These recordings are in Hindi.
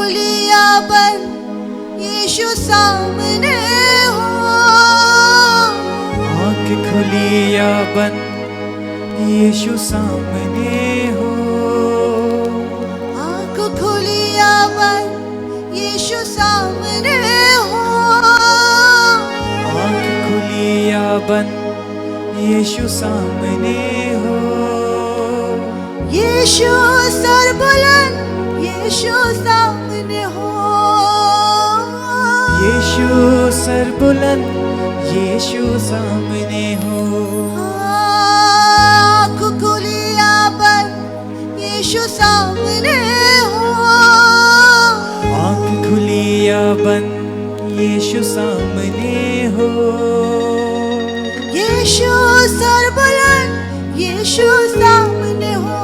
खुली या बंद यीशु सामने हो। आँख खुली या बंद यीशु सामने हो। आँख खुली या बंद यीशु सामने हो। आँख खुली या बंद यीशु सामने हो। यीशु सर बुलंद यीशु सामने हो। यीशु सर बुलंद यीशु सामने हो। आँख खुली या बंद यीशु सामने हो। आँख खुली या बंद यीशु सामने हो। यीशु सर बुलंद यीशु सामने हो।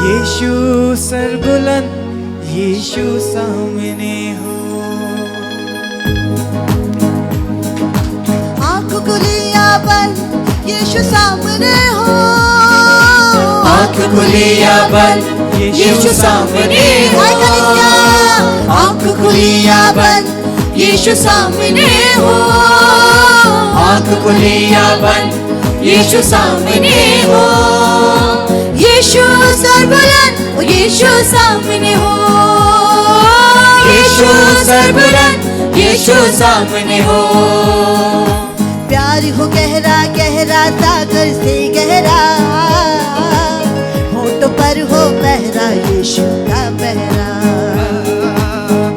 यीशु सर बुलंद यीशु सामने हो। आँख खुली या बंद यीशु सामने हो। आँख खुली या बंद यीशु सामने हो। आँख खुली या बंद यीशु सामने हो। आँख खुली या बंद यीशु सामने हो। यीशु सर बुलंद यीशु सामने हो। यीशु सर बुलंद यीशु सामने हो। प्यार हो गहरा गहरा सागर से गहरा, होठ पर हो पहरा यीशु का पहरा।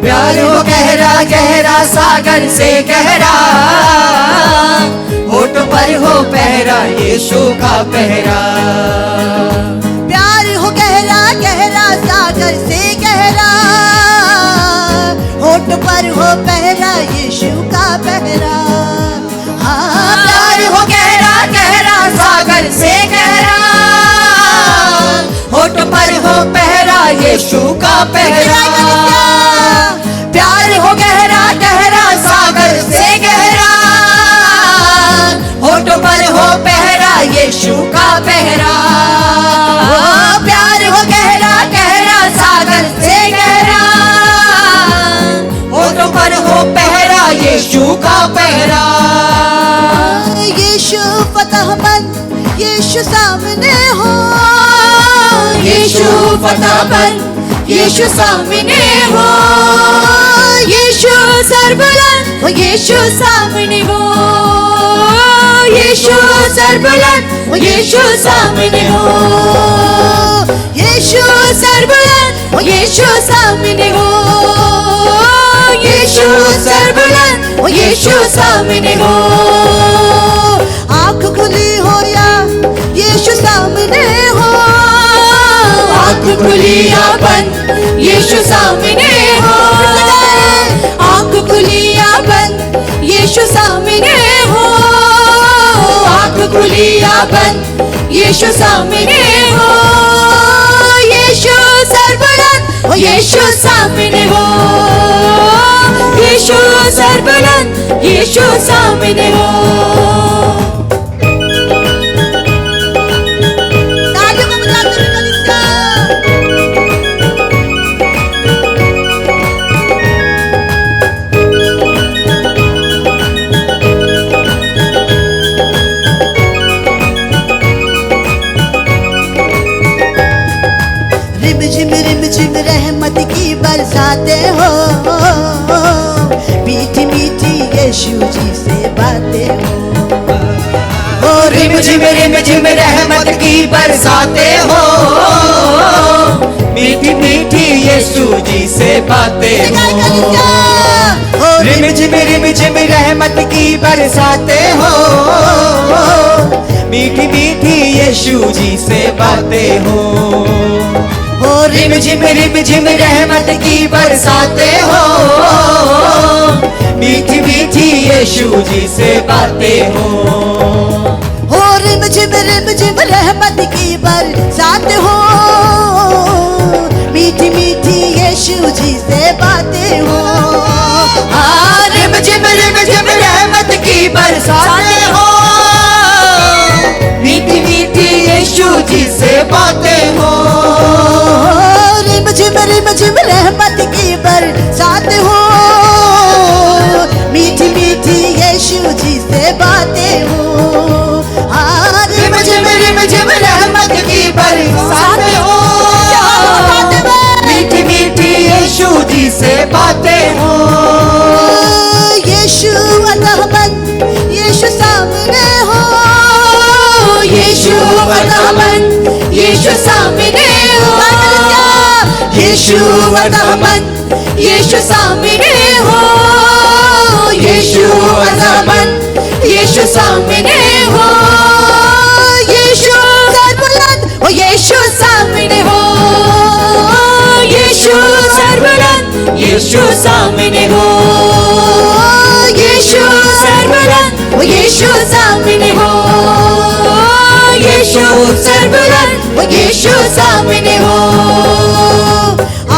प्यार हो गहरा गहरा सागर से गहरा, होठ पर हो पहरा यीशु का पहरा। प्यार हो गहरा गहरा सागर से गहरा, होठ पर हो पहरा यीशु का पहरा। हाँ, प्यार हो गहरा गहरा सागर से गहरा, होठ पर हो पहरा यीशु का पहरा। प्यार हो गहरा गहरा सागर से गहरा, होठ पर हो पहरा यीशु का पहरा। प्यार हो गहरा गहरा सागर से गहरा, होठ पर हो पहरा यीशु का पहरा। यीशु फतहमंद यीशु सामने हो। यीशु फतहमंद यीशु सामने हो। यीशु सर बुलंद यीशु सामने हो। यीशु सर बुलंद यीशु सामने हो। यीशु सर बुलंद यीशु सामने हो। यीशु सर बुलंद यीशु सामने हो। आँख खुली हो या यीशु सामने हो। आँख खुली या बंद यीशु सामने हो। आँख खुली या बंद यीशु सामने हो। आँख खुली या बंद यीशु सामने हो। यीशु सर बुलंद यीशु सामने हो। यीशु सर बुलंद यीशु सामने हो। तालियों को बजाते हुए कलीसिया। रिम झिम रहमत की बरसाते हो। मीठी मीठी यीशु जी से बातें हो। रिम झिम रहमत की बरसाते हो। मीठी मीठी यीशु जी से बातें हो। रिम झिम रहमत की बरसाते हो। मीठी मीठी यीशु जी से बातें हो। रिम झिम रहमत की बरसाते हो। मीठी मीठी यीशु जी से बातें हो। रिम झिम रहमत की बरसात हो। मीठी मीठी यीशु जी से बातें हो। रिम झिम रहमत की बरसाते हो। मीठी मीठी यीशु जी से बातें हो। रिम झिम यीशु वर्धमान यीशु सामने हो यीशु वर्धमान यीशु सामने हो यीशु वर्धमान यीशु सामने हो यीशु सर्वबुलंद ओ यीशु सामने हो यीशु सर्वबुलंद यीशु सामने हो यीशु सर्वबुलंद ओ यीशु सामने हो यीशु सर्वबुलंद ओ यीशु सामने हो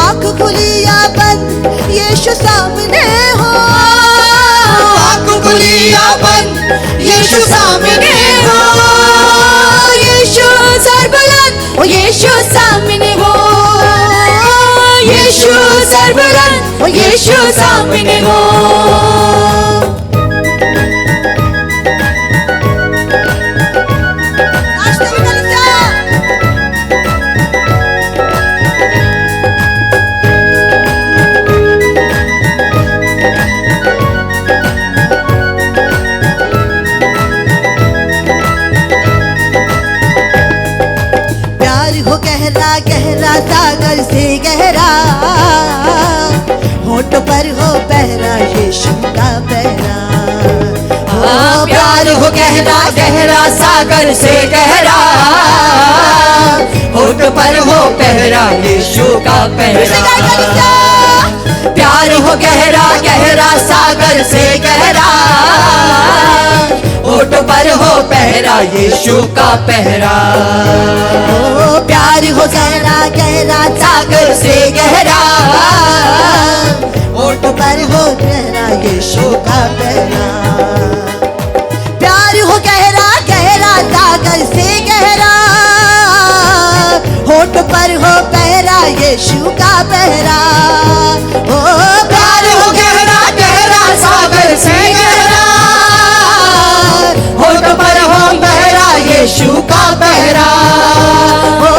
आँख खुली या बंद यीशु सामने हो आँख खुली या बंद यीशु सामने हो यीशु सर्वबुलंद ओ यीशु सामने हो यीशु सर्वबुलंद ओ यीशु सामने हो नाश्ते में कलिसिया प्यार हो गहरा गहरा सागर से गहरा होठ पर हो पहरा यीशु का पहरा प्यार हो गहरा गहरा सागर से गहरा होठ पर हो पहरा यीशु का पहरा प्यार हो गहरा गहरा सागर से गहरा होठ पर हो पहरा यीशु का पहरा ओ प्यार हो गहरा गहरा सागर से गहरा होठ पर हो पहरा यीशु का पहरा प्यार हो गहरा गहरा सागर से गहरा होठ पर हो पहरा यीशु का पहरा ओ प्यार हो गहरा गहरा सागर से गहरा होठ पर हो पहरा यीशु का पहरा ओ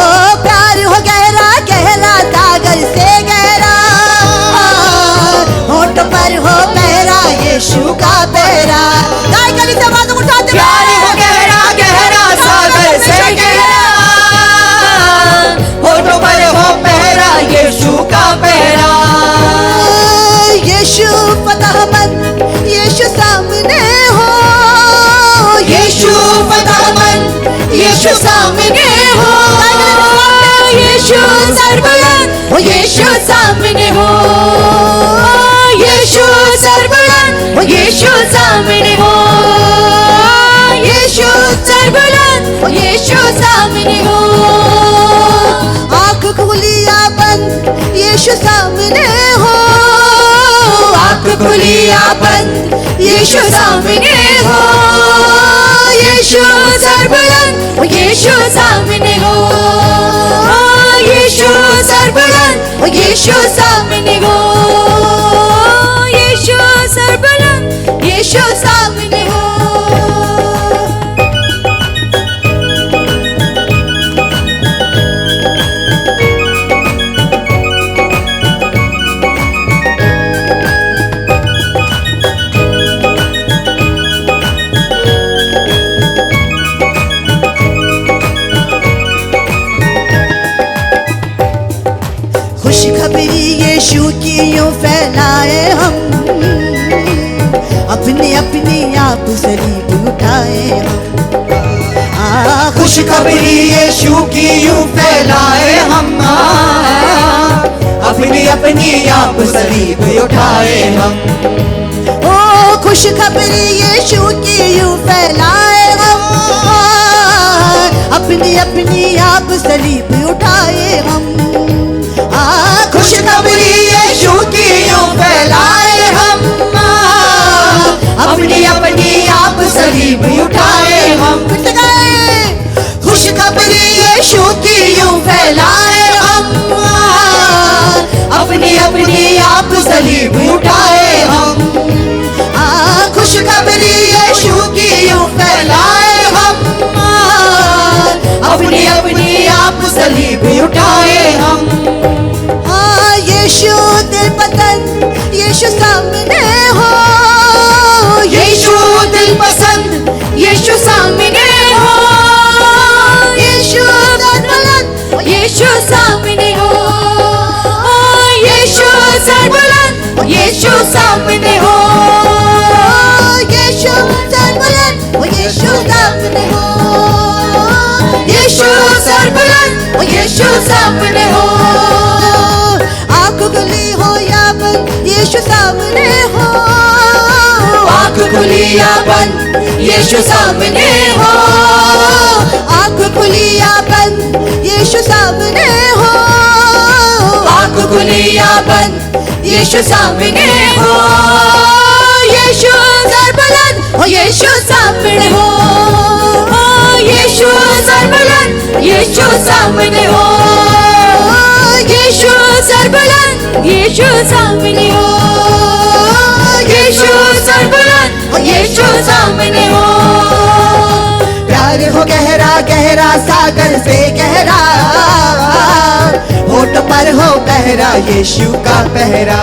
प्यार हो गहरा गहरा सागर से गहरा होठ पर हो पहरा यीशु का पहरा गाय गली से आवाज उठाते प्यार हो गहरा गहरा सागर से गहरा होठ पर हो पहरा यीशु का पहरा यीशु फतहमंद यीशु सामने हो यीशु फतहमंद यीशु सामने हो यीशु सर्वबुलंद ओ यीशु सामने हो यीशु सर्वबुलंद ओ यीशु सामने हो यीशु सर्वबुलंद ओ यीशु सामने हो आँख खुली या बंद यीशु सामने हो आँख खुली या बंद यीशु सामने हो यीशु सर्वबुलंद ओ यीशु सामने हो यीशु सर्वबुलंद ओ यीशु सामने हो यीशु सर्वबुलंद यीशु सामने हो खुशखबरी यीशु की यूं फैलाए हम अपने अपने आप सलीब उठाए हम खुशखबरी यीशु की यूं फैलाए हम अपनी अपनी आप सलीब उठाए हम ओ खुशखबरी यीशु की यूं फैलाए हम अपनी अपनी आप सलीब उठाए हम खुशखबरी यीशु की यूं फैलाए हम अपनी अपनी आप सलीब उठाए हम खुशखबरी यीशु की यूं फैलाए हम अपनी अपनी आप सलीब उठाए हम खुशखबरी यीशु की यूं फैलाए हम अपनी अपनी आप सलीब उठाए हम यीशु दिल पसंद यीशु सामने हो यीशु दिल पसंद यीशु सामने हो यीशु सर बुलंद, यीशु सामने हो। आँख खुली हो या बंद, यीशु सामने हो। आँख खुली या बंद, यीशु सामने हो। आँख खुली या बंद, यीशु सामने हो। आँख खुली या बंद, यीशु सामने हो। यीशु सर बुलंद, यीशु सामने हो। यीशु सर बुलंद, यीशु सामने हो। यीशु सर बुलंद, यीशु सामने हो। यीशु सर बुलंद, यीशु सामने हो। प्यार हो गहरा गहरा सागर से गहरा, होठ पर हो पहरा यीशु का पहरा।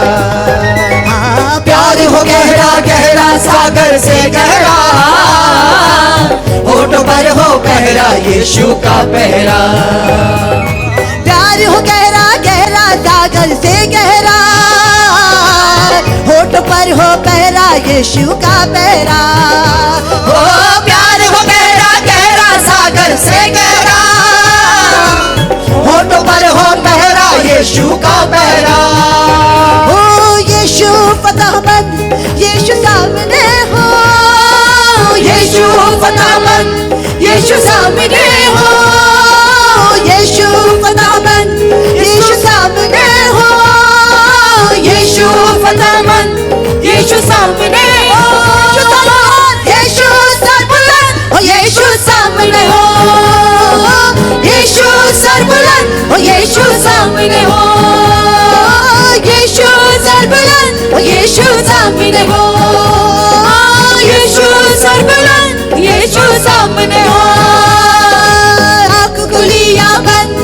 प्यार हो गहरा गहरा सागर से गहरा, होठ पर हो पहरा यीशु का पहरा। प्यार हो गहरा गहरा सागर से गहरा, होठ पर हो पहरा यीशु का पहरा। ओ प्यार हो गहरा गहरा सागर से गहरा, होठ पर हो पहरा यीशु का पहरा। ओ यीशु फतेहमंद, यीशु सामने हो। यीशु फतेहमंद, यीशु सामने हो। यीशु फतेहमंद, यीशु सामने हो। यीशु फतेहमंद, यीशु सामने हो। यीशु सर बुलंद, यीशु सामने हो। यीशु सर बुलंद, यीशु सामने हो। यीशु सर बुलंद, यीशु सामने हो। यीशु सर बुलंद, यीशु सामने हो। आँख खुली या बंद,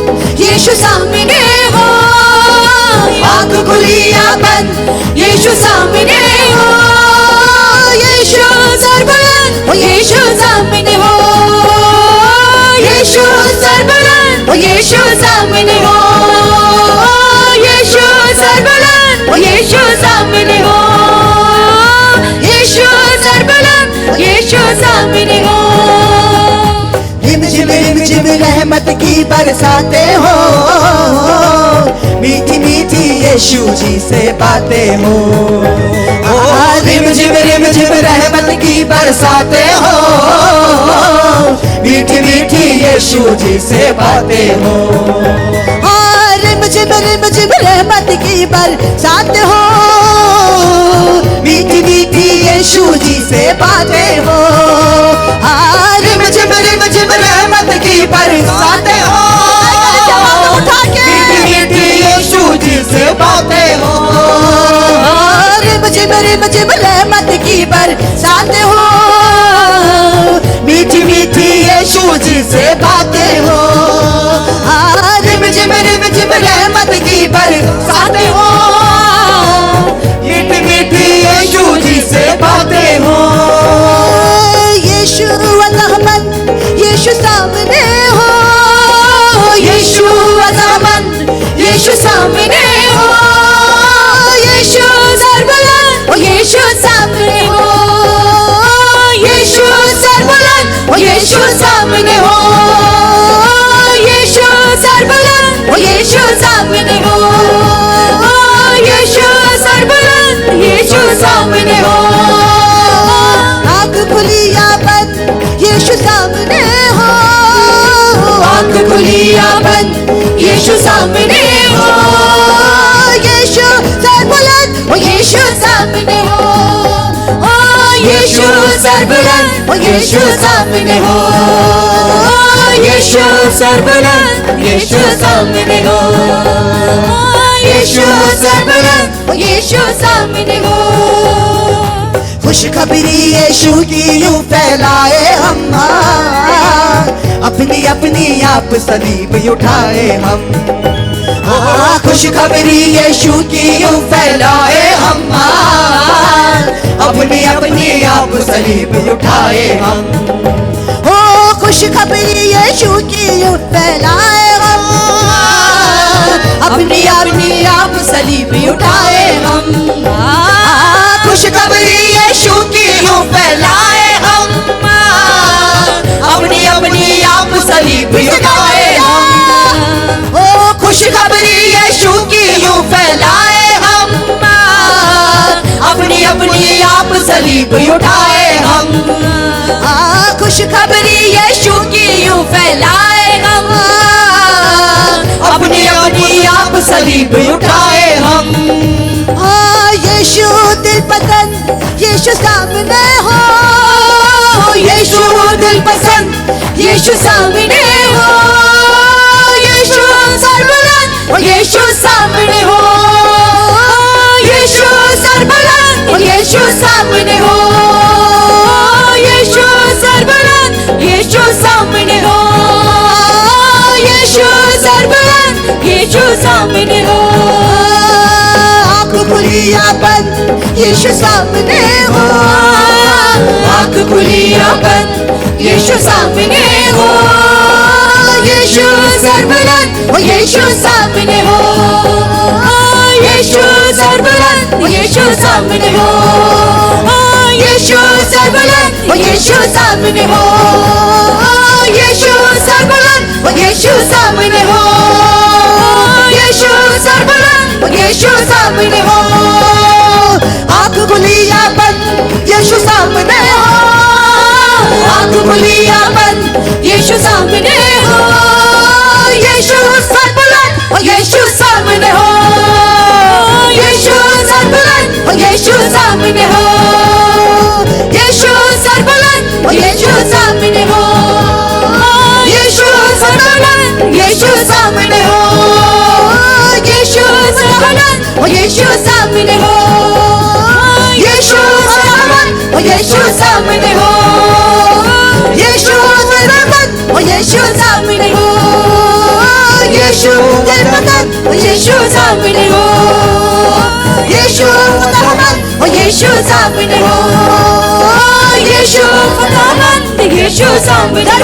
यीशु सामने हो। आँख खुली या बंद, यीशु सामने हो। यीशु सर बुलंद, यीशु सामने हो। यीशु सर बुलंद, यीशु सामने हो। यीशु सर बुलंद, यीशु सामने हो। यीशु सर बुलंद, यीशु सामने हो। रिम झिम रहमत की बरसाते हो, मीठी मीठी यीशु जी से बातें हो। रिम झिम रहमत की बरसाते हो, मीठी मीठी यीशु जी से बातें हो। रिम झिम रहमत की बरसात हो, मीठी मीठी यीशु जी से बातें हो। रिम झिम रहमत की बरसातें हो, मीठी मीठी यीशु जी से बातें हो। रिम झिम रहमत की बरसात हो, मीठी मीठी यीशु जी से बातें हो। रिम झिम रहमत की बरसातें हो, मीठी मीठी यीशु जी से बातें हो। यीशु फतेहमंद, यीशु सामने हो। यीशु फतेहमंद, यीशु सामने हो। यीशु सर बुलंद, यीशु सामने हो। यीशु सर बुलंद, यीशु सामने हो। यीशु सर बुलंद, यीशु सामने हो। यीशु सर बुलंद, यीशु सामने हो। आँख खुली या बंद, यीशु सामने हो। आँख खुली या बंद, यीशु सामने हो। यीशु सर बुलंद, यीशु सामने हो। यीशु सर बुलंद, यीशु सामने हो। यीशु सर बुलंद, यीशु सामने हो। यीशु सर बुलंद, यीशु सामने हो। खुशखबरी यीशु की यूं फैलाए हम, अपनी अपनी आप सलीब उठाए हम। खुशखबरी यीशु की यूं फैलाए हम, अपनी अपनी आप सलीब उठाए हम। खुशखबरी यीशु की यूं फैलाए हम, अपनी अपनी आप सलीब उठाए हम। खुशखबरी यीशु की यूं फैलाए हम, अपनी अपनी आप सलीब उठाए सलीब उठाए हम। खुशखबरी यीशु की यूं फैलाए हम, अपनी अपनी आप सलीब उठाए हम। यीशु दिल पसंद यीशु सामने हो, यीशु दिल पसंद यीशु सामने हो, यीशु सरबुलंद यीशु सामने हो, यीशु सरबुलंद यीशु सामने हो, यीशु सरबुलंद यीशु सामने हो, यीशु सरबुलंद यीशु सामने हो। आँख खुली या बंद यीशु सामने हो, आँख खुली या बंद यीशु सामने हो, यीशु सरबुलंद यीशु सामने हो, यीशु सरबुलंद यीशु सामने हो, यीशु सरबुलंद यीशु सामने हो, यीशु सरबुलंद यीशु सामने हो, यीशु सरबुलंद यीशु सामने हो। आँख खुली या बंद यीशु सामने हो, आँख खुली या बंद यीशु सामने हो, यीशु सरबुलंद यीशु सामने हो, यीशु सरबुलंद यीशु सामने हो, यीशु सरबुलंद यीशु सामने हो, यीशु सरबुलंद यीशु सामने हो, यीशु सरबुलंद यीशु सामने हो, यीशु सरबुलंद यीशु सामने हो, यीशु सरबुलंद यीशु सामने हो, यीशु सरबुलंद यीशु सामने हो, यीशु सरबुलंद यीशु सामने हो, यीशु सरबुलंद यीशु सामने हो,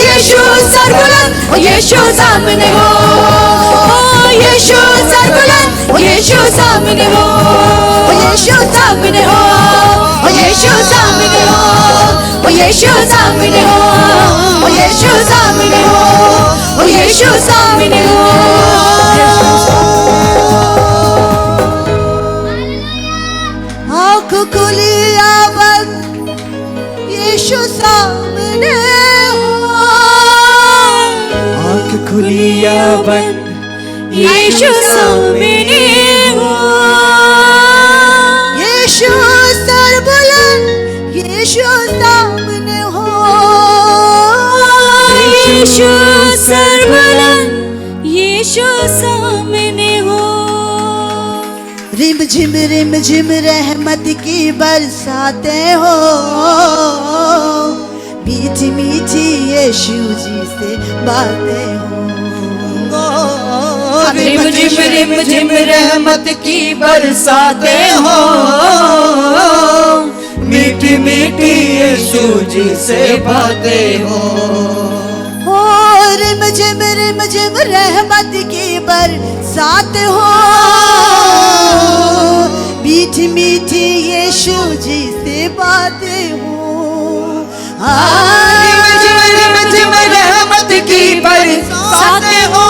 यीशु सरबुलंद यीशु सामने हो, यीशु सरबुलंद यीशु सामने हो, यीशु सामने हो, यीशु सामने हो, यीशु सामने हो, यीशु सामने हो, यीशु सामने हो। आँख खुली या बंद यीशु सामने हो, आँख खुली या बंद यीशु सामने हो, यीशु सरबुलंद यीशु सामने हो, यीशु सरबुलंद यीशु सामने हो। रिम झिम रहमत की बरसातें हो, मीठी मीठी यीशु जी से बातें हो, रिम झिम रहमत की बरसातें हो, मीठी मीठी यीशु जी से बातें हो। रिम झिम रहमत की बरसात हो, मीठी मीठी यीशु जी से बातें हो। रिम झिम रहमत की बरसातें हो,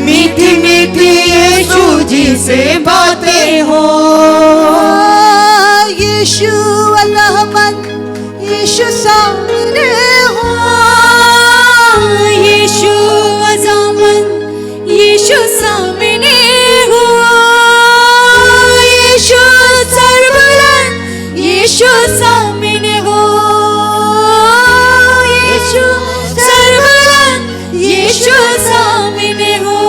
मीठी मीठी यीशु जी से बातें हो। यीशु अलहमद यीशु सामने हो, यीशु अज़ामत यीशु सामने हो, यीशु सरबुलंद यीशु सामने हो, यीशु सरबुलंद यीशु सामने हो।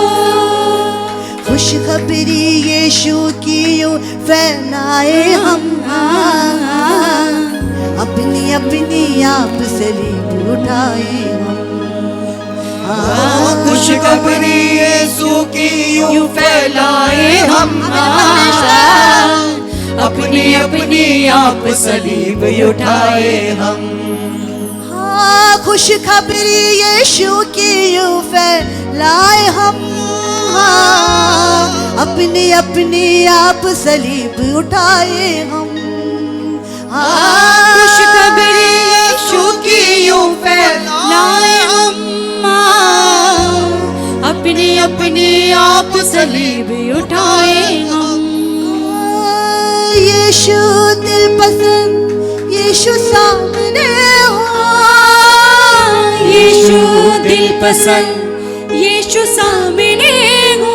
खुशखबरी यीशु की यूं फैलाए हम, अपनी अपनी आप सलीब उठाए हम। खुशखबरी यीशु की यूं फैलाए हम, अपनी अपनी आप सलीब उठाए हम। खुशखबरी यीशु की यूं फैलाए हम, अपनी अपनी आप सलीब उठाए हम। खुशखबरी यीशु की यूं फैलाए हम, अपनी अपनी आप सलीब उठाए हम। यीशु दिल पसंद यीशु सामने हो, यीशु दिल पसंद यीशु सामने हो,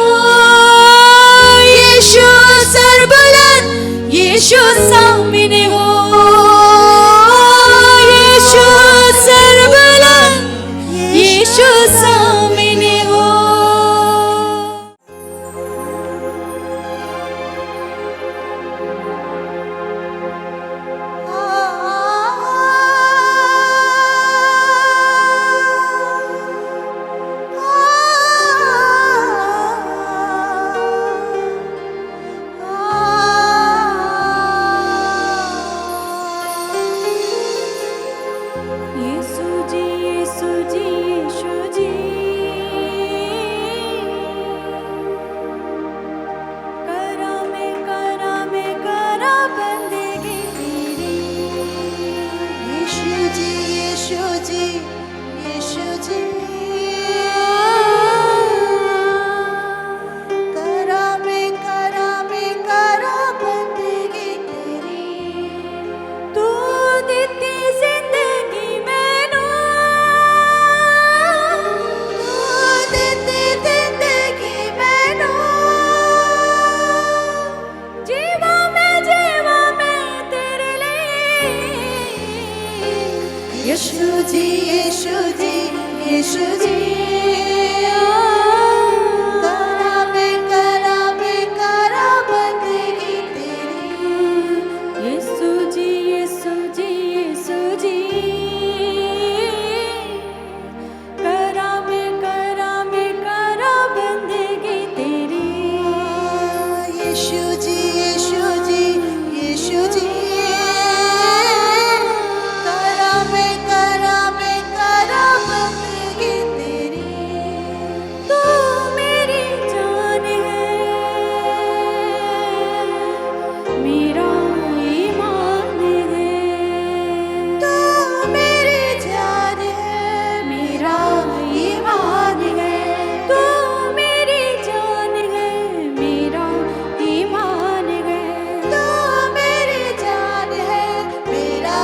यीशु सरबुलंद यीशु सामने हो, यीशु सरबुलंद यीशु सामने हो। यीशु जी यीशु जी यीशु जी, करा में करा बंदगी तेरी, यीशु जी यीशु जी यीशु जी, करा में करा बंदगी तेरी, तू देती जिंदगी मैनू, तू देती जिंदगी मैनू, जीवा मैं तेरे लिए, यीशु जी यीशु जी यीशु जी, करा बंदगी तेरी, यीशु जी यीशु जी यीशु जी, करा बंदगी तेरी, यीशु जी यीशु जी यीशु जी, करा बंदगी तेरी, तू मेरी जान है, मेरा ईमान है, तू मेरी जान है, मेरा ईमान है, तू मेरी जान है, मेरा ईमान है, तू मेरी जान है, मेरा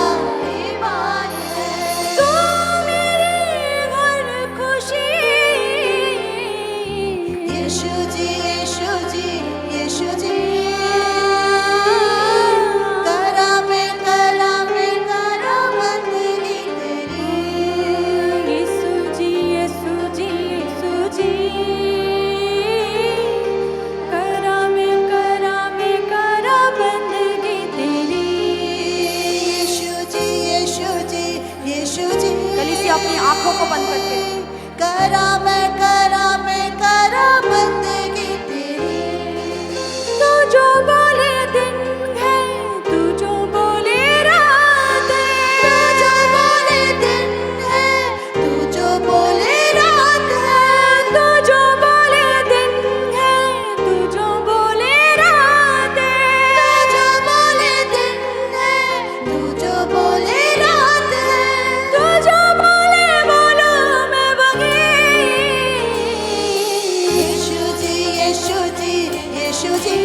ईमान है, तू मेरी हर खुशी, यीशु जी यीशु जी यीशु जी, करा बंदगी तेरी, यीशु जी यीशु जी यीशु जी, करा बंदगी तेरी, यीशु जी यीशु जी यीशु जी। कलीसिया अपनी आंखों को बंद करके करा बंदगी तेरी, तू जो बोले दिन है, तू जो बोले रात है, तू जो बोले दिन है, तू जो बोले रात है, तू जो बोले दिन है, तू जो बोले रात है, तू जो बोले दिन है, तू जो बोले रात है, तू जो बोले बोलो मैं वही, यीशु जी यीशु जी यीशु जी,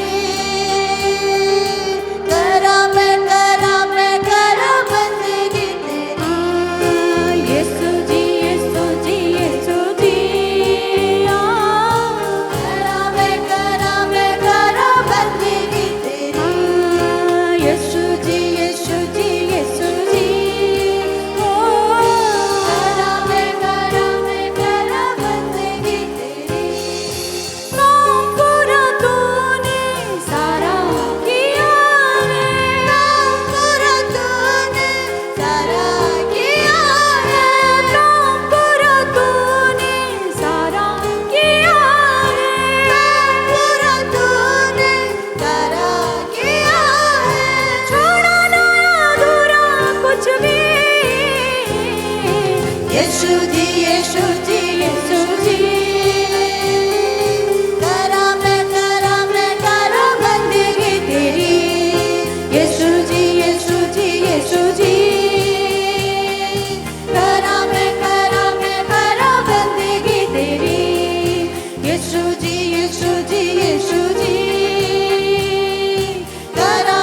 करा बंदगी तेरी, यीशु जी यीशु जी यीशु जी, करा बंदगी तेरी, यीशु जी यीशु जी यीशु जी, करा बंदगी तेरी, काम पूरा तूने सारा किया है, काम पूरा तूने सारा किया है, काम पूरा तूने सारा किया है, काम पूरा तूने सारा किया है, छोड़ा ना अधूरा कुछ भी, यीशु जी यीशु जी यीशु जी, करा बंदगी तेरी, यीशु जी यीशु जी यीशु जी, करा बंदगी तेरी, यीशु जी यीशु जी यीशु जी, करा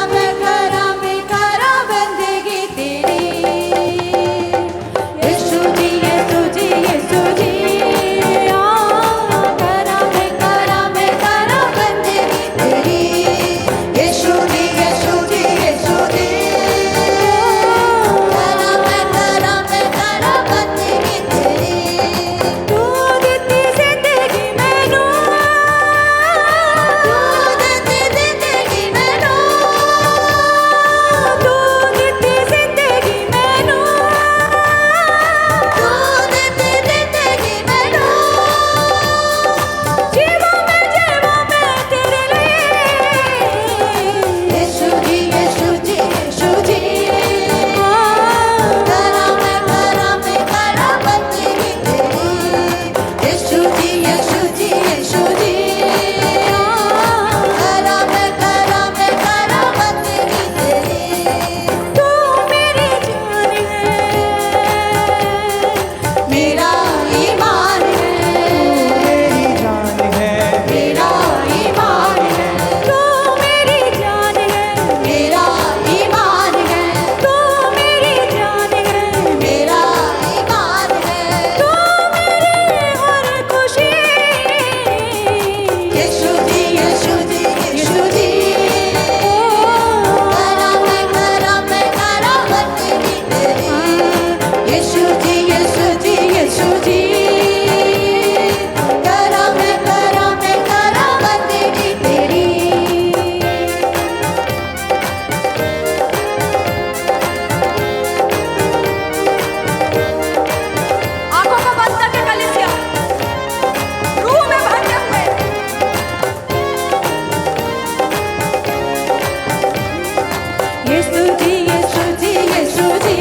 यीशु जी यीशु जी यीशु जी करामत देगी तेरी आंखों को बंद करके कलीसिया रूह में भरते हुए यीशु जी यीशु जी यीशु जी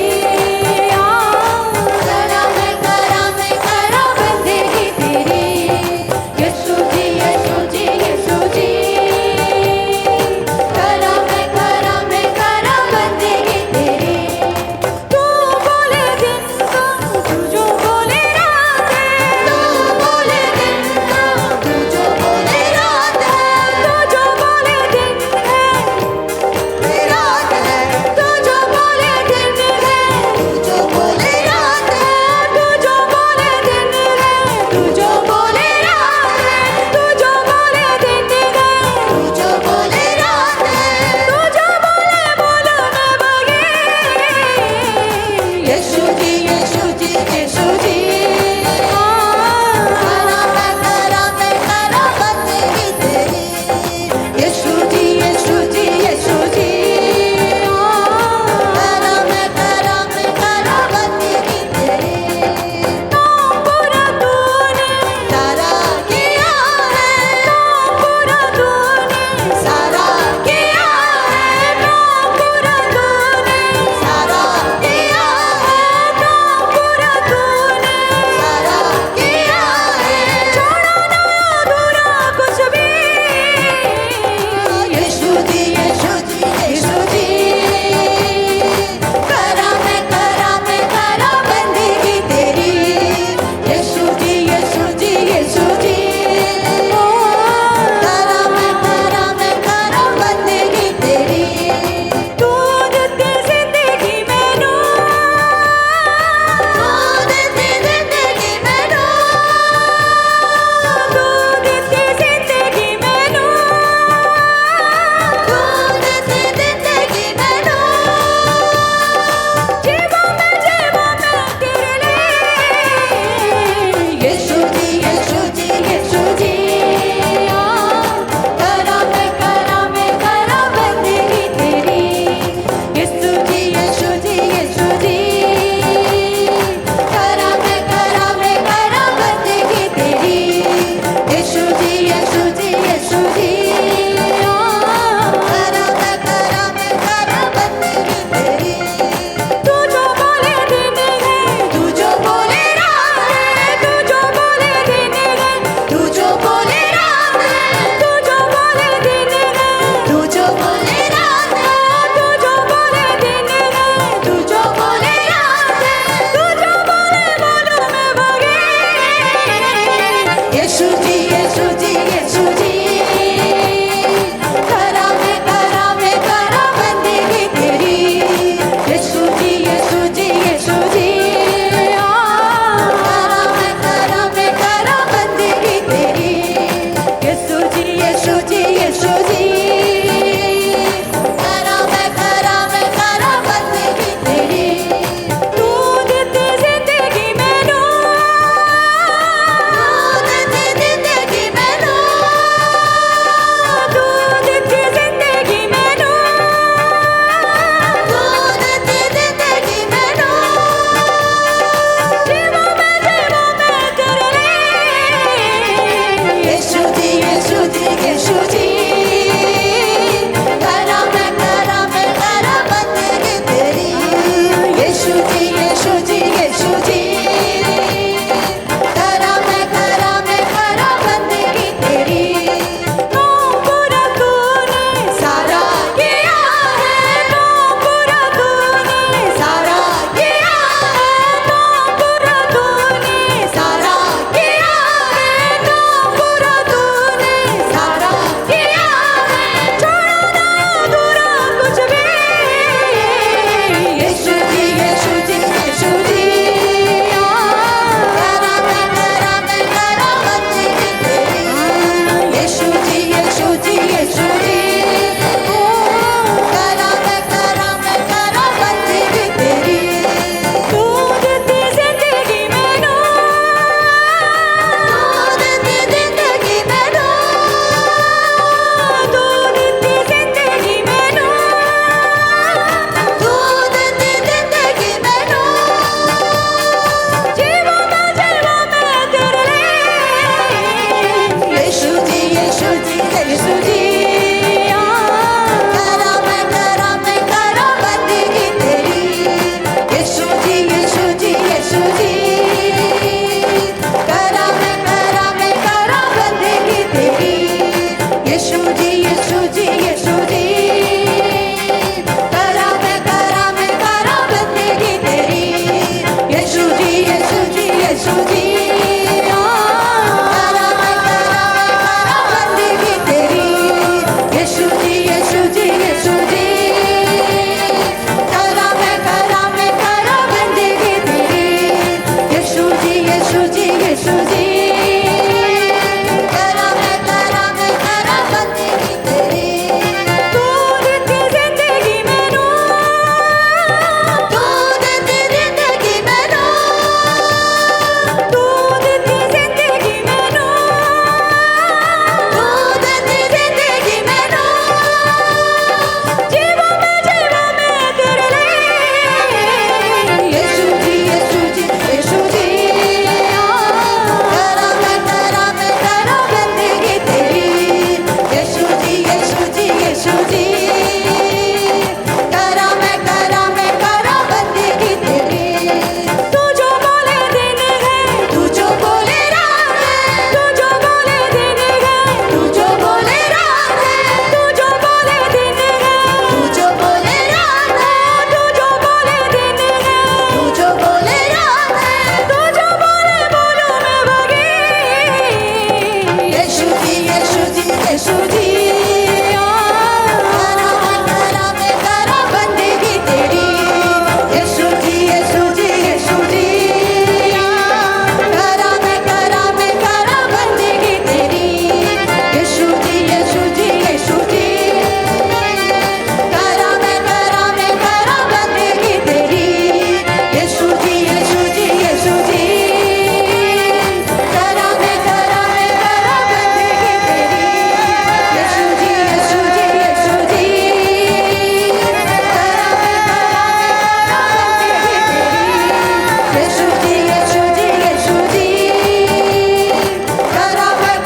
यीशु जी यीशु जी यीशु जी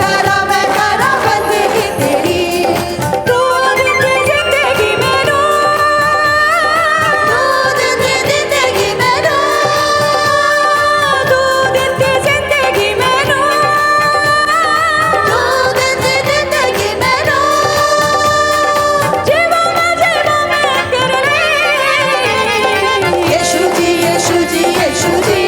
करम बंदगी तेरी तू देती जिंदगी में नूर तू देती जिंदगी में नूर तू देती जिंदगी में नूर तू देती जिंदगी में नूर जीवन में तेरे लिए यीशु जी यीशु जी यीशु जी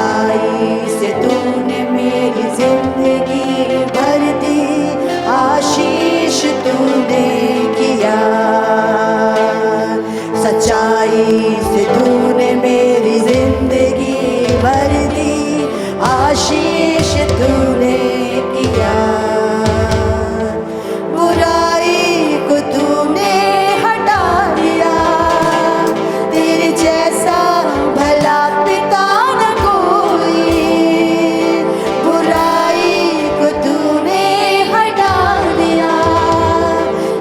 सच्चाई से तूने मेरी जिंदगी भर दी, आशीष तूने किया। सच्चाई से तूने मेरी जिंदगी भर दी, आशीष तूने किया। बुराई को तूने हटा दिया, तेरे जैसा भला पिता न कोई। बुराई को तूने हटा दिया,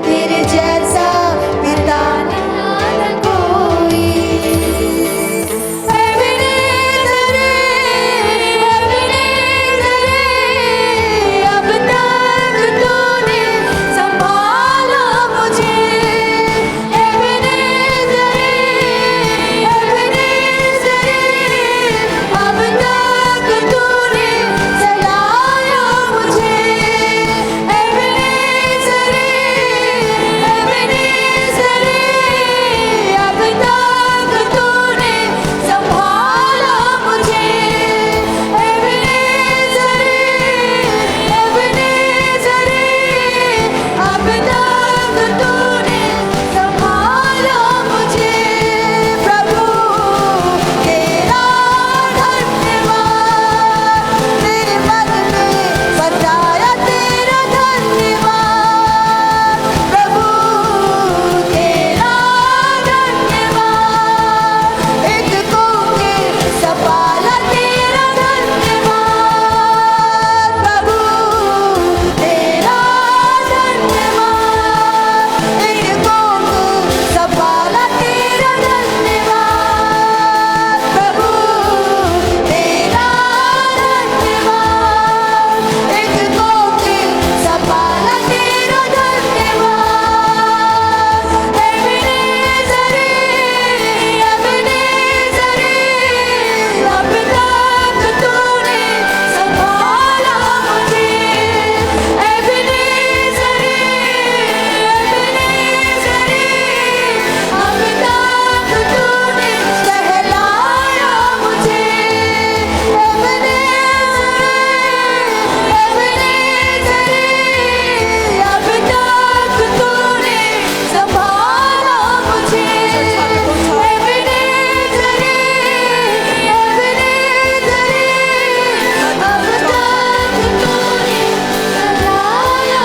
तेरे जैसा पिता न कोई। एबेनेज़र, अब तक तूने संभाला मुझे। एबेनेज़र, अब तक तूने चलाया मुझे। एबेनेज़र, अब तक तूने संभाला मुझे। एबेनेज़र, अब तक तूने संभाला मुझे। प्रभु तेरा धन्यवाद, मेरे मन में बसाया तेरा धन्यवाद। प्रभु तेरा धन्यवाद, एक कोके सपाला तेरा धन्यवाद। प्रभु तेरा धन्यवाद, एक कोके सपाला तेरा धन्यवाद। प्रभु तेरा धन्यवाद, एक कोके सपाला तेरा धन्यवाद। एबेनेज़र, अब तक तूने संभाला मुझे। एबेनेज़र, अब तक तूने सहलाया मुझे। अब तक तूने संभाला मुझे। अब तक तूने सहलाया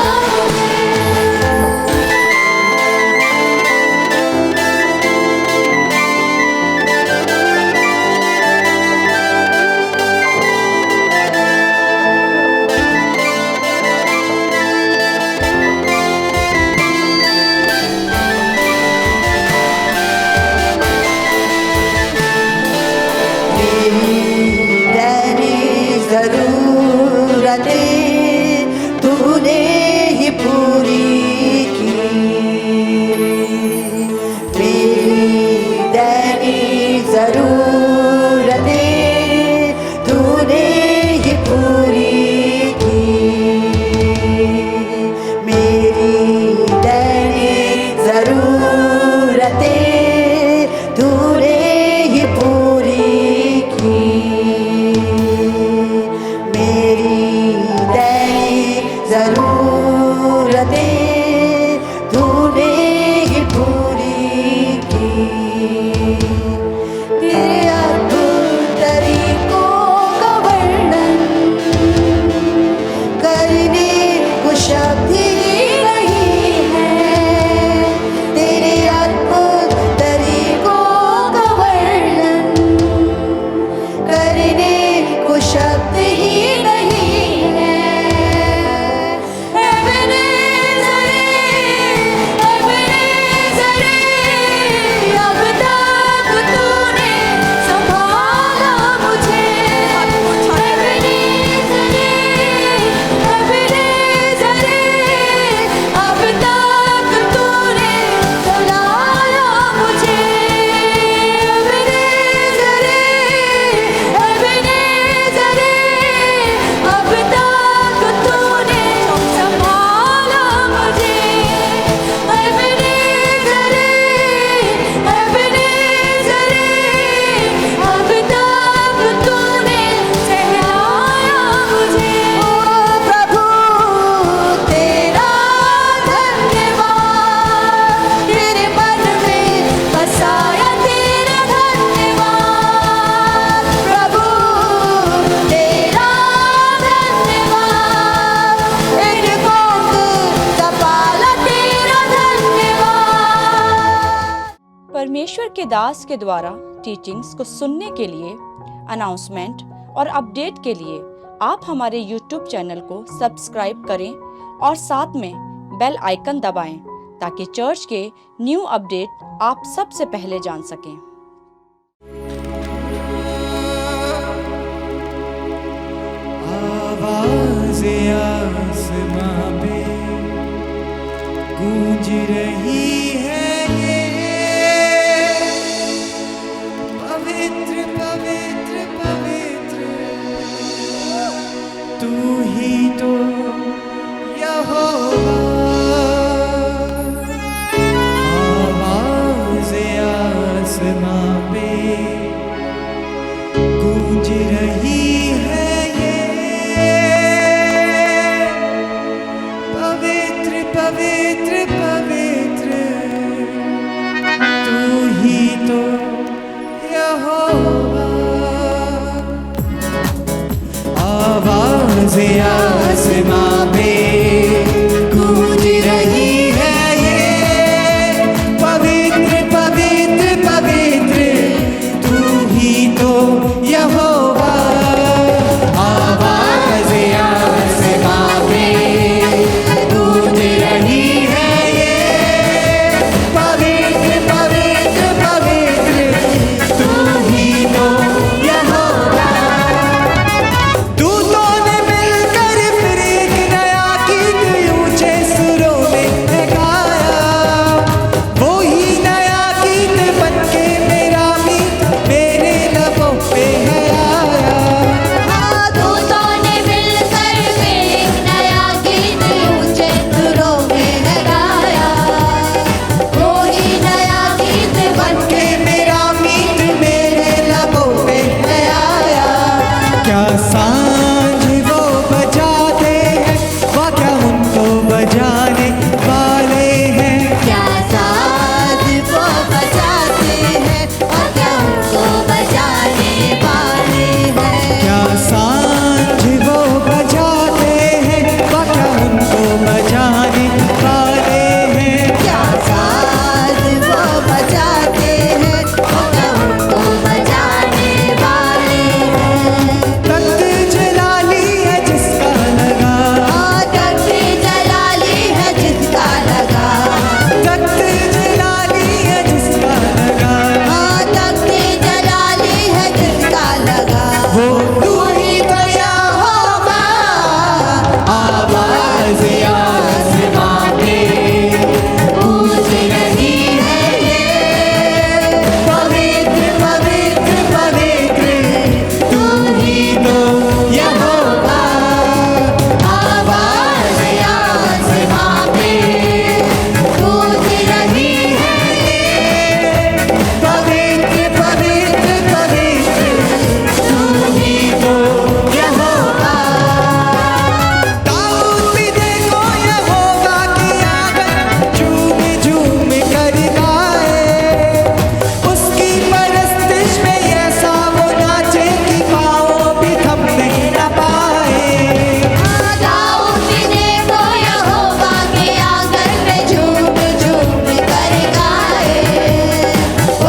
दैनिक ज़रूरतें तूने ही पूरी की। मेरी दैनिक ज़रूरतें तूने ही पूरी की। मेरी दैनिक ज़रूरतें तूने ही पूरी की। मेरी दैनिक ज़रूरतें तूने ही पूरी की। तेरे अद्भुत तरीकों का वर्णन करने को शब्द ही नहीं है। तेरे अद्भुत तरीकों का वर्णन करने को शब्द ही नहीं है। एबेनेज़र, अब तक तूने संभाला मुझे। एबेनेज़र, अब तक तूने चलाया मुझे। एबेनेज़र, के दास के द्वारा टीचिंग्स को सुनने के लिए, अनाउंसमेंट और अपडेट के लिए आप हमारे YouTube चैनल को सब्सक्राइब करें और साथ में बेल आइकन दबाएं ताकि चर्च के न्यू अपडेट आप सबसे पहले जान सकें। आवाज़ें आसमां पे गूंज रही है ये, पवित्र पवित्र पवित्र तू ही तो यहोवा। आवाज़ें आसमां पे गूंज रही है ये, पवित्र पवित्र पवित्र तू ही तो यहोवा। आवाज़ें आसमां पे गूंज रही है ये, पवित्र पवित्र पवित्र तू ही तो यहोवा। आवाज़ें आसमां पे गूंज रही है ये, पवित्र पवित्र पवित्र तू ही तो यहोवा। दूतों ने मिलकर फिर एक नया गीत ऊंचे सुरों में गाया, वो ही नया गीत बनके मेरा मीत मेरे लबों पे है आया। दूतों ने मिलकर फिर एक नया गीत ऊंचे सुरों में गाया, वो ही नया गीत बनके मेरा मीत मेरे लबों पे है आया। क्या सांझ वो बजाते हैं, वह क्या उनको बजाने वाले हैं। क्या साज वो बजाते हैं और क्या उनको बजाने वाले हैं। क्या सांझ वो बजाते हैं, वह क्या उनको बजाने वाले हैं। क्या साज वो बजाते हैं और क्या उनको बजाने वाले हैं। तख्त जलाली है जिसका लगा, तख्त जलाली है जिसका लगा, तख्त जलाली है जिसका लगा, तख्त जलाली है जिसका लगा, वो तू ही तो यहोवा। आवाज़ें आसमां पे गूंज रही है ये, पवित्र पवित्र पवित्र तू ही तो यहोवा। आवाज़ें आसमां पे गूंज रही है ये, पवित्र पवित्र पवित्र तू ही तो यहोवा। दाऊद भी देखो यहोवा की आंगन झूम झूम कर गाए, उसकी परस्तिश में ऐसा वो नाचे कि पाँव भी थमने न पाए। दाऊद भी देखो यहोवा के आंगन में झूम झूम कर गाए,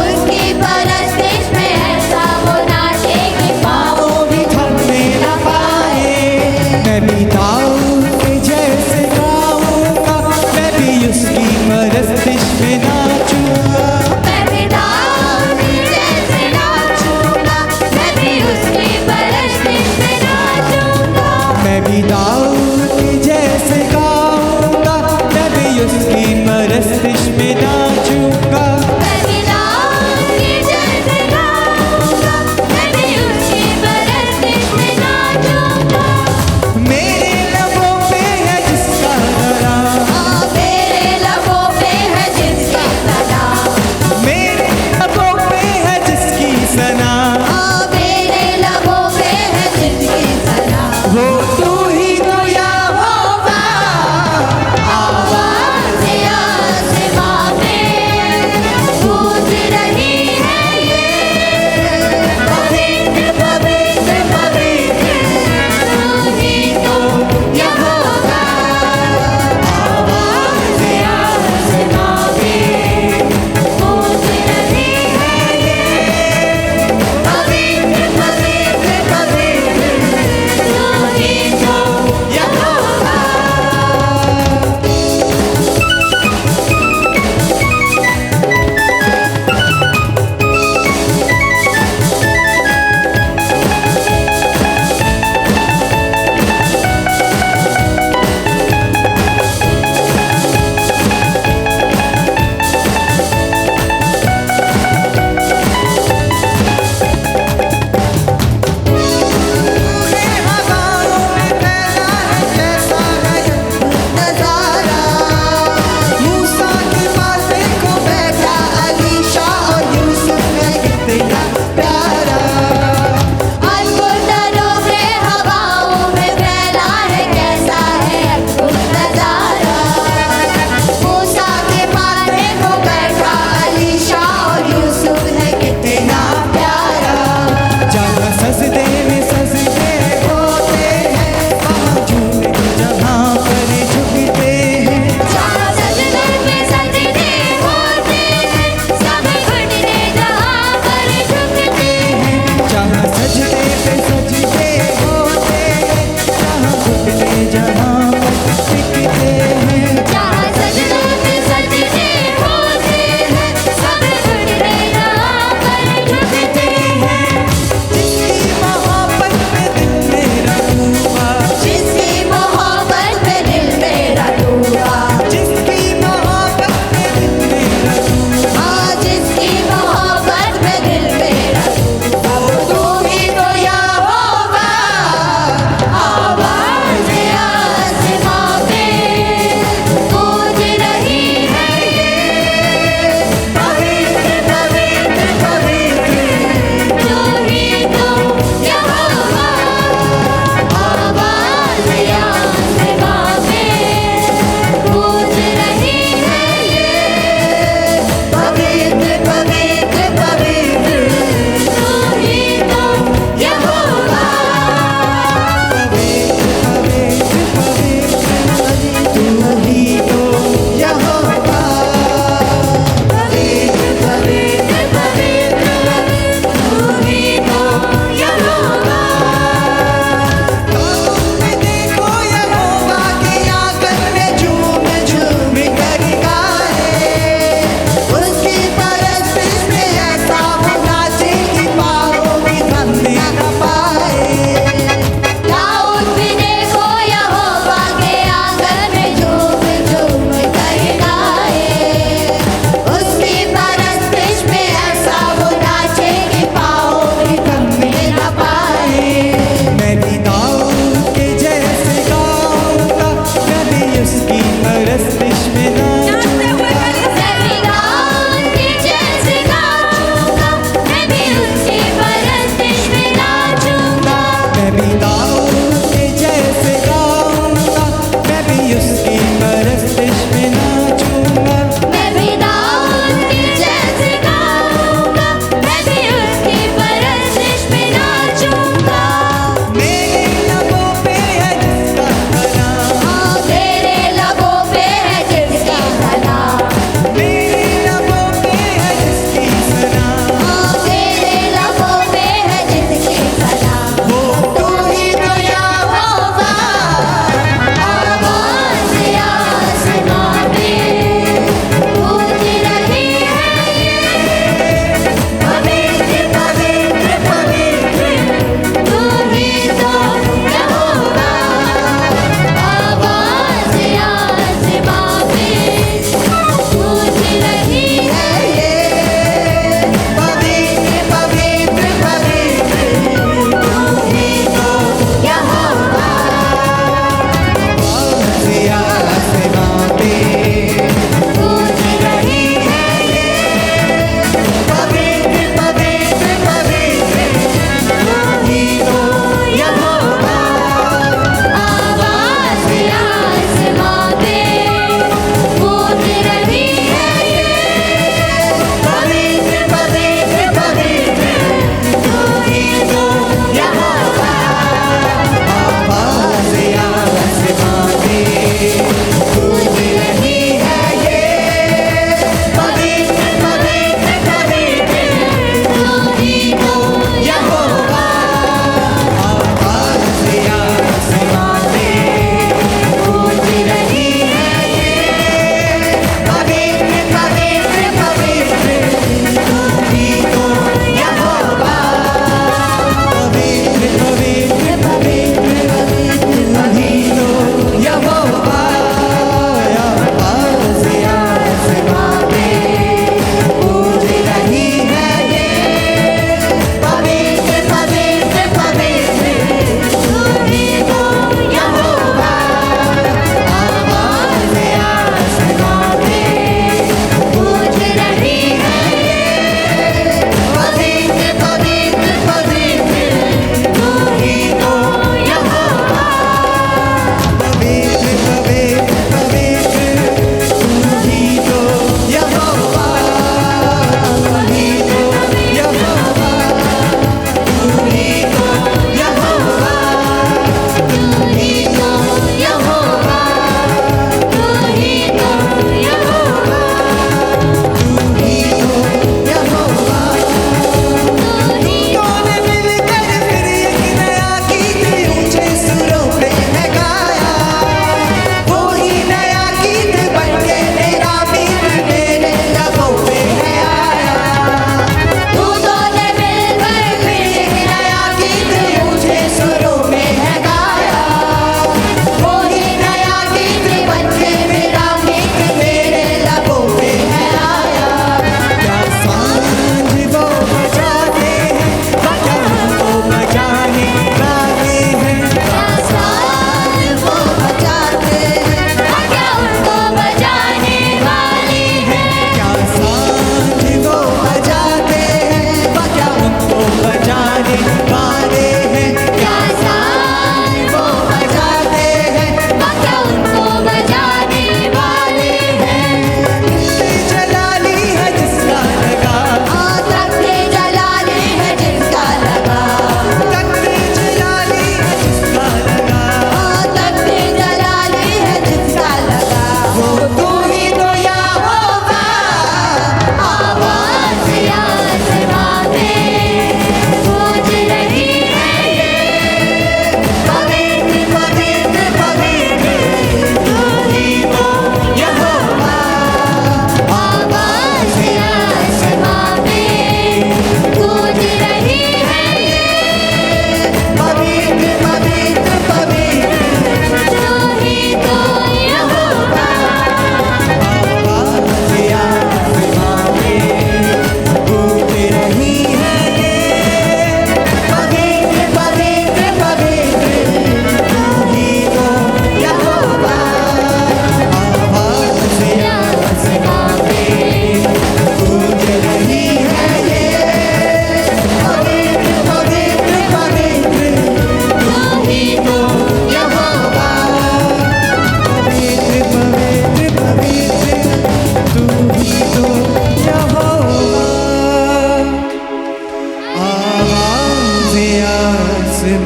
उसकी परस्तिश में ऐसा वो नाचे कि पाँव भी थमने न पाए। मैं भी दाऊद के जैसे गाऊंगा, मैं भी उसकी परस्तिश में नाचूंगा। मैं भी दाऊद जैसे नाचूंगा, मैं भी उसकी परस्तिश में नाचूंगा। मैं भी दाऊद के जैसे गाऊंगा, मैं भी उसकी परस्तिश में नाचूंगा। मैं भी दाऊद जैसे गाऊंगा, मैं भी उसकी परस्तिश में नाचूंगा। मेरे लबों पे है जिसका लगा, मेरे लबों पे है जिसकी सना, मेरे लबों पे है जिसकी सना, मेरे लबों पे है जिसकी सना। वो तू ही तो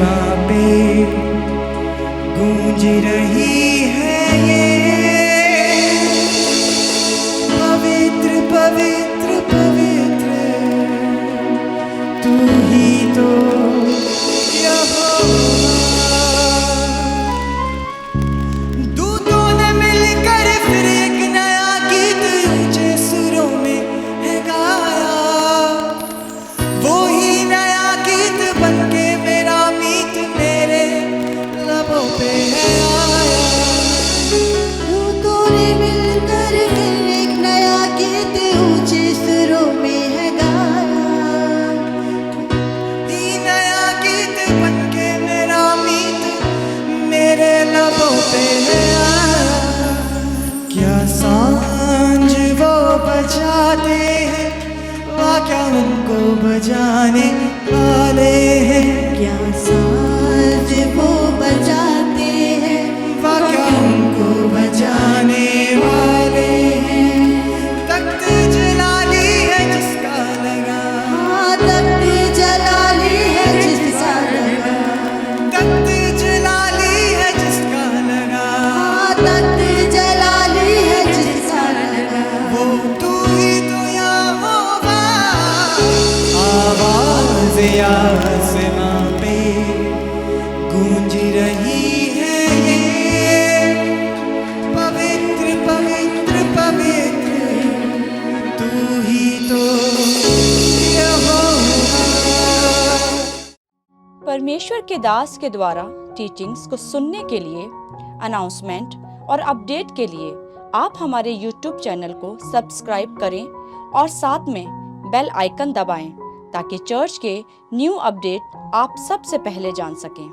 आसमां पे गूंज रही है ये पवित्र पवित्र पवित्र तू ही तो यहोवा। दूतों ने मिलकर फिर एक नया गीत ऊंचे सुरों में है गाया। वो ही नया गीत बनके मेरा मीत मेरे लबों पे है आया। दूतों ने मिलकर फिर एक नया गीत ऊंचे सुरों में है गाया। ही नया गीत बनके मेरा मीत मेरे लबों पे है आया। क्या सांझ वो बजाते हैं वाह क्या उनको बजाने वाले हैं। क्या साज वो बजाते हैं वाह क्या उनको बजाने वाले हैं। तख्त जलाली है जिसका लगा हाँ तख्त जलाली है जिसका लगा। तख्त जलाली है जिसका लगा हाँ तख्त जलाली है जिसका लगा। वो तू ही तो यहोवा। आवाज़ आसमां पे गूंज रही है ये पवित्र पवित्र पवित्र तू ही तो यहोवा। परमेश्वर के दास के द्वारा टीचिंग्स को सुनने के लिए, अनाउंसमेंट और अपडेट के लिए आप हमारे YouTube चैनल को सब्सक्राइब करें और साथ में बेल आइकन दबाएं ताकि चर्च के न्यू अपडेट आप सबसे पहले जान सकें।